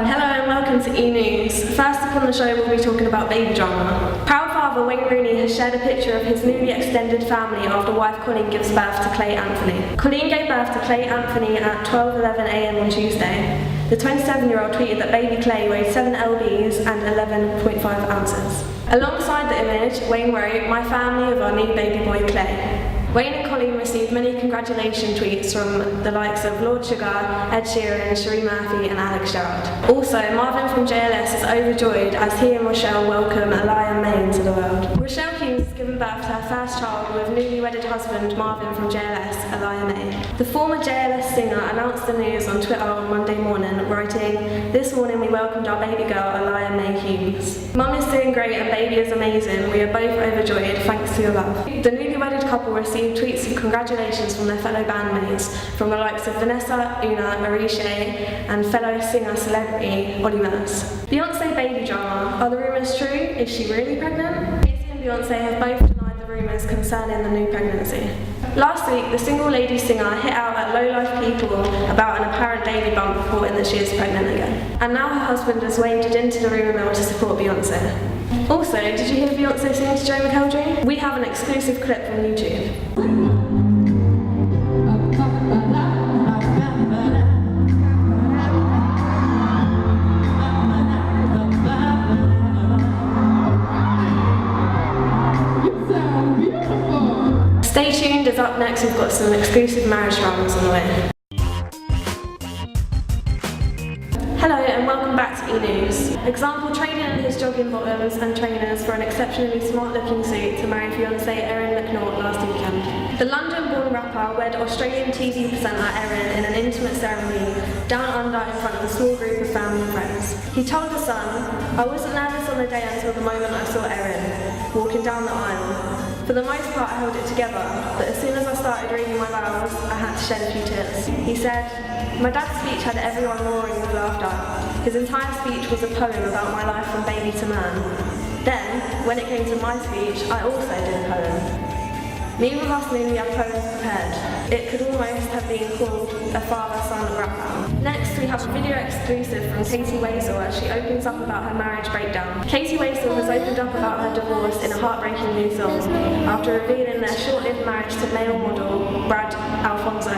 Hello and welcome to E-News. First up on the show we'll be talking about baby drama. Proud father Wayne Rooney has shared a picture of his newly extended family after wife Colleen gives birth to Clay Anthony. Colleen gave birth to Clay Anthony at 12:11 a.m. on Tuesday. The 27-year-old tweeted that baby Clay weighed 7 lbs and 11.5 ounces. Alongside the image, Wayne wrote, "My family of our new baby boy Clay." Wayne and Colleen received many congratulation tweets from the likes of Lord Sugar, Ed Sheeran, Cherie Murphy and Alex Gerrard. Also, Marvin from JLS is overjoyed as he and Rochelle welcome Aliyah May into the world. Rochelle Hughes has given birth to her first child with newly wedded husband Marvin from JLS, Aliyah May. The former JLS singer announced the news on Twitter on Monday morning, writing, "This morning we welcomed our baby girl Aliyah May Hughes. Mum is doing great and baby is amazing. We are both overjoyed, thanks to your love." The newly wedded couple received tweets of congratulations from their fellow bandmates, from the likes of Vanessa, Una, Arisha, and fellow singer-celebrity Ollie Murs. Beyonce baby drama. Are the rumours true? Is she really pregnant? Casey and Beyonce have both denied the rumours concerning the new pregnancy. Last week, the single lady singer hit out at Low Life People about an apparent baby bump reporting that she is pregnant again. And now her husband has waded into the rumour mill to support Beyonce. Also, did you hear Beyonce singing to Joe McElderry? We have an exclusive clip from YouTube. Stay tuned, as up next we've got some exclusive marriage dramas on the way. Hello and welcome back to E-News. Example trading in his jogging bottoms and trainers for an exceptionally smart looking suit to marry fiancée Erin McNaught last weekend. The London-born rapper wed Australian TV presenter Erin in an intimate ceremony down under in front of a small group of family and friends. He told The Sun, "I wasn't nervous on the day until the moment I saw Erin walking down the aisle. For the most part I held it together, but as soon as I started reading my vows, I had to shed a few tears." He said, "My dad's speech had everyone roaring with laughter. His entire speech was a poem about my life from baby to man. Then, when it came to my speech, I also did a poem. Neither of us knew we had poems prepared. It could almost have been called a father-son rap battle." Next, we have a video exclusive from Katie Waisel as she opens up about her marriage breakdown. Katie Waisel has opened up about her divorce in a heartbreaking new song, after revealing their short-lived marriage to male model Brad Alfonso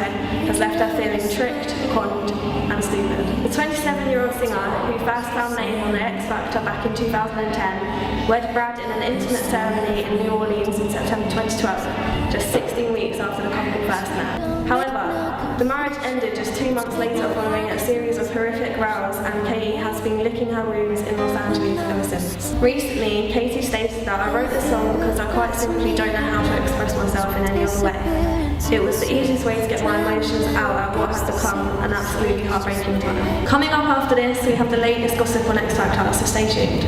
has left her feeling tricked, conned, and stupid. The 27-year-old singer, who first found name on the X Factor back in 2010, wed Brad in an intimate ceremony in New Orleans in September 2012, just 16 weeks after the couple first met. However, the marriage ended just 2 months later following a series of horrific rows, and Katie has been licking her wounds in Los Angeles ever since. Recently, Katie stated that, "I wrote this song because I quite simply don't know how to express myself in any other way. It was the easiest way to get my emotions out at what has become an absolutely heartbreaking time." Coming up after this, we have the latest gossip on X Factor, so stay tuned.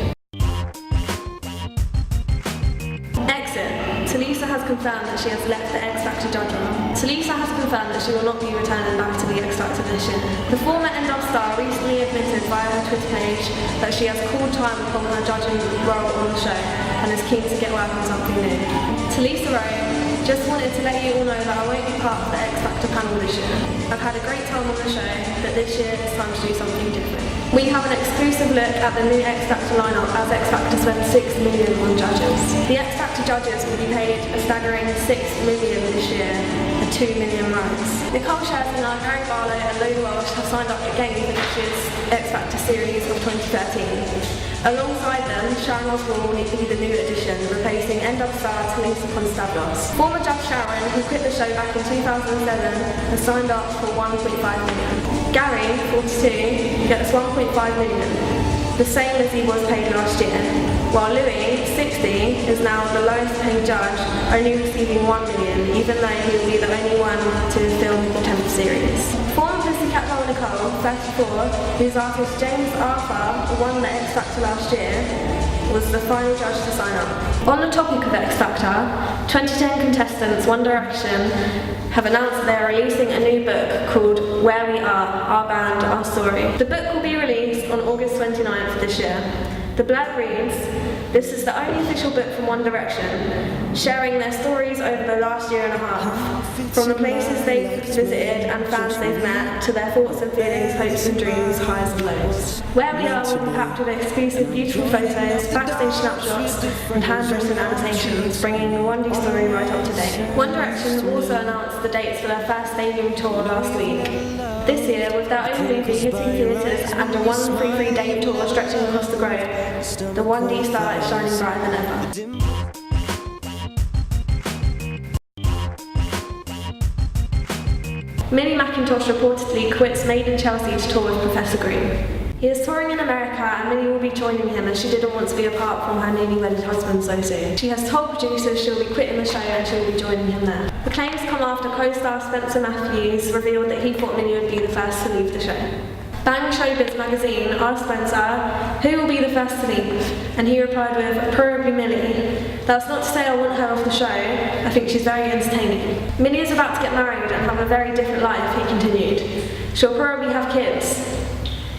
Talisa has confirmed that she has left the X Factor judging. Talisa has confirmed that she will not be returning back to the X Factor this year. The former End Of star recently admitted via her Twitter page that she has called time upon her judging role on the show and is keen to get work on something new. Talisa wrote, "Just wanted to let you all know that I won't be part of the X Factor panel this year. I've had a great time on the show, but this year it's time to do something different." We have an exclusive look at the new X Factor lineup as X Factor spends $6 million on judges. The X Factor judges will be paid a staggering $6 million this year for 2 million rights. Nicole Scherzinger, Gary Barlow and Lou Walsh have signed up again for this year's X Factor series of 2013. Alongside them, Sharon Osbourne will be the new addition, replacing End Of star Talisa Konstavlos. Former judge Sharon, who quit the show back in 2007, has signed up for $1.5 million. Gary, 42, gets $1.5 million, the same as he was paid last year, while Louis, 60, is now the lowest paid judge, only receiving $1 million, even though he will be the only one to film the 10th series. Former Pussycat Doll Nicole, 34, whose artist James Arthur won the X Factor last year, was the final judge to sign up. On the topic of X Factor, 2010 contestants One Direction have announced that they are releasing a new book called Where We Are, Our Band, Our Story. The book will be released on August 29th this year. The blurb reads, "This is the only official book from One Direction, sharing their stories over the last year and a half, from the places they've visited and fans they've met, to their thoughts and feelings, hopes and dreams, highs and lows. Where we are will be packed with exclusive beautiful photos, backstage snapshots and handwritten annotations, bringing the One D story right up to date." One Direction have also announced the dates for their first stadium tour last week. This year, with their own movie hitting theatres and a 133-day tour stretching across the globe, the 1D star is shining brighter than ever. Millie McIntosh reportedly quits Made in Chelsea to tour with Professor Green. He is touring in America and Millie will be joining him as she didn't want to be apart from her newly wedded husband so soon. She has told producers she'll be quitting the show and she'll be joining him there. The claims come after co-star Spencer Matthews revealed that he thought Millie would be the first to leave the show. Bang Showbiz magazine asked Spencer, "Who will be the first to leave?" And he replied with, "Probably Millie. That's not to say I want her off the show, I think she's very entertaining. Millie is about to get married and have a very different life," he continued. "She'll probably have kids.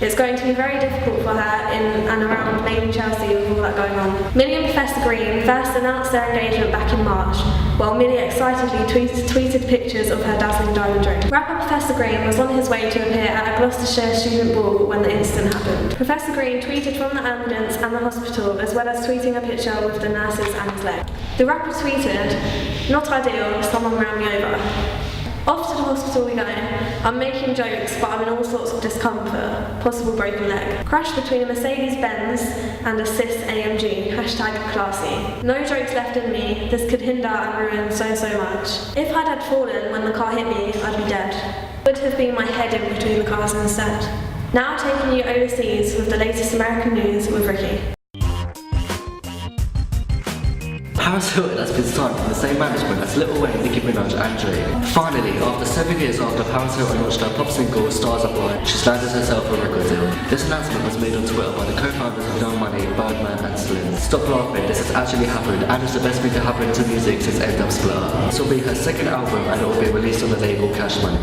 It's going to be very difficult for her in and around Made in Chelsea with all that going on." Millie and Professor Green first announced their engagement back in March, while Millie excitedly tweeted pictures of her dazzling diamond ring. Rapper Professor Green was on his way to appear at a Gloucestershire student ball when the incident happened. Professor Green tweeted from the ambulance and the hospital, as well as tweeting a picture with the nurses and his leg. The rapper tweeted, "Not ideal, someone ran me over. Off to the hospital we go. I'm making jokes, but I'm in all sorts of discomfort. Possible broken leg. Crash between a Mercedes-Benz and a Cis AMG. #classy. No jokes left in me. This could hinder and ruin so much. If I'd had fallen when the car hit me, I'd be dead. Would have been my head in between the cars instead." Now taking you overseas with the latest American news with Ricky. Paris Hilton has been signed to the same management as Lil Wayne, Nicki Minaj and Drake. Finally, after 7 years after Paris Hilton launched her pop single Stars Are Blind, she's landed herself a record deal. This announcement was made on Twitter by the co-founders of Young Money, Birdman and Slim. Stop laughing, this has actually happened and it's the best thing to happen to music since End Up Split. This will be her second album and it will be released on the label Cash Money.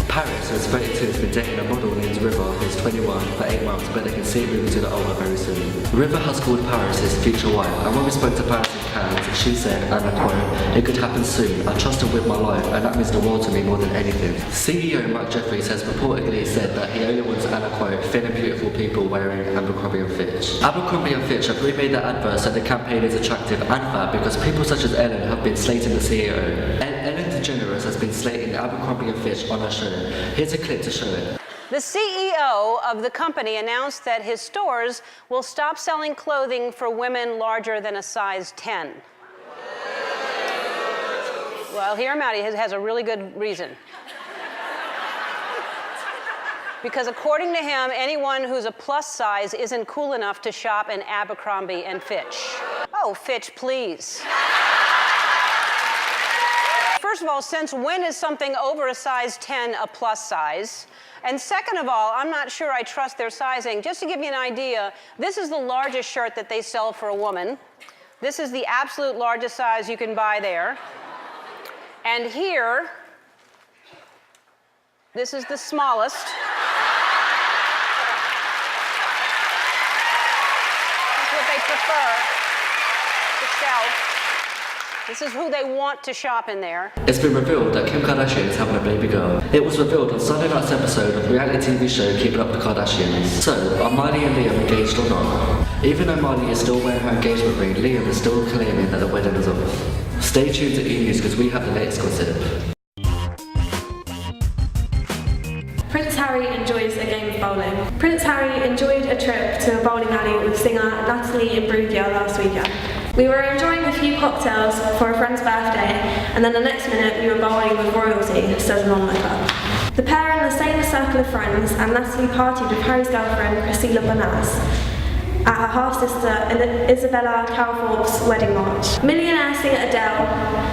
Paris, who is 32, has been dating a model named River, who is 21, for 8 months, but they can see moving to the Ola very soon. River has called Paris his future wife, and when we spoke to Paris in Cannes, she said, and I quote, "It could happen soon. I trust him with my life, and that means the world to me more than anything." CEO Mike Jeffries has reportedly said that he only wants, and I quote, "thin and beautiful people wearing Abercrombie and Fitch." Abercrombie and Fitch have remade their adverts so the campaign is attractive and fat because people such as Ellen have been slating the CEO. Ellen DeGeneres has been slating Abercrombie and Fitch on her show. Here's a clip to show it. The CEO of the company announced that his stores will stop selling clothing for women larger than a size 10. Well, hear him out. He has a really good reason. Because according to him, anyone who's a plus size isn't cool enough to shop in Abercrombie and Fitch. Oh, Fitch, please. First of all, since when is something over a size 10 a plus size? And second of all, I'm not sure I trust their sizing. Just to give you an idea, this is the largest shirt that they sell for a woman. This is the absolute largest size you can buy there. And here, this is the smallest. This is what they prefer to sell. This is who they want to shop in there. It's been revealed that Kim Kardashian is having a baby girl. It was revealed on Sunday night's episode of the reality TV show Keeping Up with the Kardashians. So, are Miley and Liam engaged or not? Even though Miley is still wearing her engagement ring, Liam is still claiming that the wedding is off. Stay tuned to E! News because we have the latest gossip. Prince Harry enjoys a game of bowling. Prince Harry enjoyed a trip to a bowling alley with singer Natalie Imbruglia last weekend. "We were enjoying a few cocktails for a friend's birthday, and then the next minute we were bowling with royalty," says an onlooker. The pair are in the same circle of friends, and Natalie partied with Harry's girlfriend Priscilla Banaz at her half-sister Isabella Calthorpe's wedding march. Millionaire singer Adele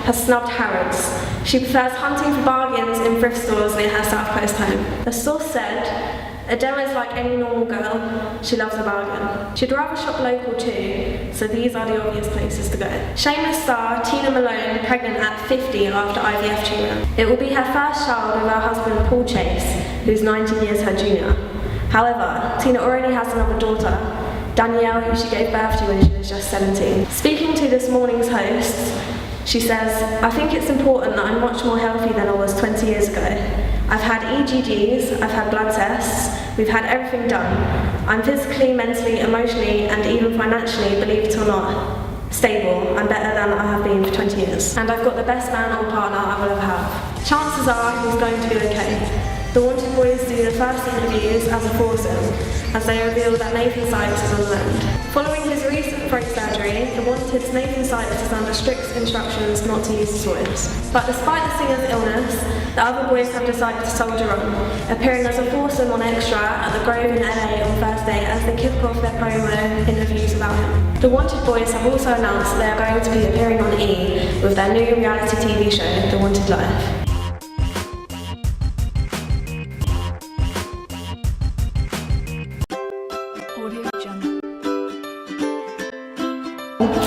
has snubbed Harrods. She prefers hunting for bargains in thrift stores near her South Coast home. A source said, "Adele is like any normal girl, she loves a bargain. She'd rather shop local too, so these are the obvious places to go." Shameless star Tina Malone pregnant at 50 after IVF treatment. It will be her first child with her husband Paul Chase, who's 19 years her junior. However, Tina already has another daughter, Danielle, who she gave birth to when she was just 17. Speaking to this morning's hosts, she says, "I think it's important that I'm much more healthy than I was 20 years ago. I've had EGGs, I've had blood tests, we've had everything done. I'm physically, mentally, emotionally, and even financially, believe it or not, stable. I'm better than I have been for 20 years. And I've got the best man or partner I will ever have. Chances are he's going to be okay." The Wanted Boys do the first interviews as a foursome, as they reveal that Nathan Sykes is on the mend. Following his recent throat surgery, the Wanted's Nathan Sykes is under strict instructions not to use the toys. But despite the singer's illness, the other boys have decided to soldier on, appearing as a foursome on Extra at the Grove in LA on Thursday as they kick off their promo interviews about him. The Wanted Boys have also announced they are going to be appearing on E! With their new reality TV show, The Wanted Life.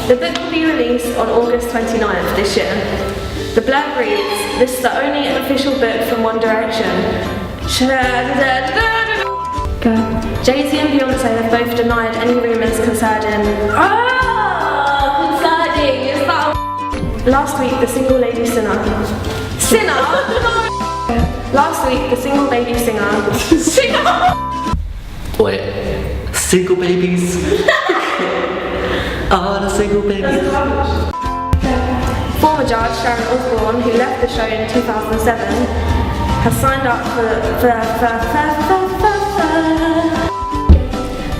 The book will be released on August 29th this year. The blurb reads, "This is the only official book from One Direction." Go. Jay-Z and Beyonce have both denied any rumours concerning... Is that... Last week, the single lady singer... Last week, the single baby singer... Wait, single babies? The single babies. Former judge Sharon Osbourne, who left the show in 2007, has signed up for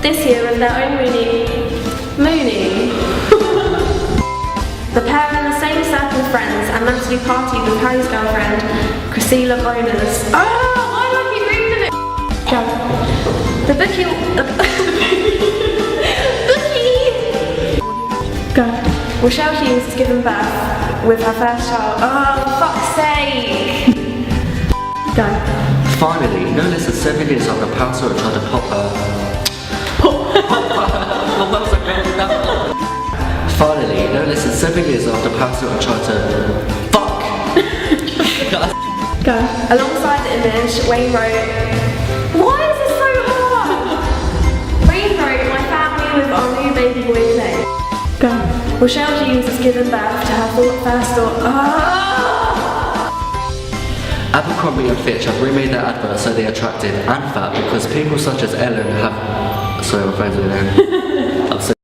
this year as their own Mooney. The pair are in the same circle of friends, and Natalie partied with Harry's girlfriend, Priscilla Boners. Why do I keep reading it? The bookie... Go. Rochelle Hughes has given birth with her first child. Fuck's sake! Go. Finally, no less than 7 years after Paris tried to pop her. Finally, no less than 7 years after Paris tried to fuck. Go. Alongside the image, Wayne wrote, "Why is this so hard?" Wayne wrote, "My family with our new baby boy play." Go. Rochelle Hughes has given birth to her first daughter. Abercrombie and Fitch have remade their adverts so they're attractive and fat because people such as Ellen have... Sorry, my friends are there. I'm so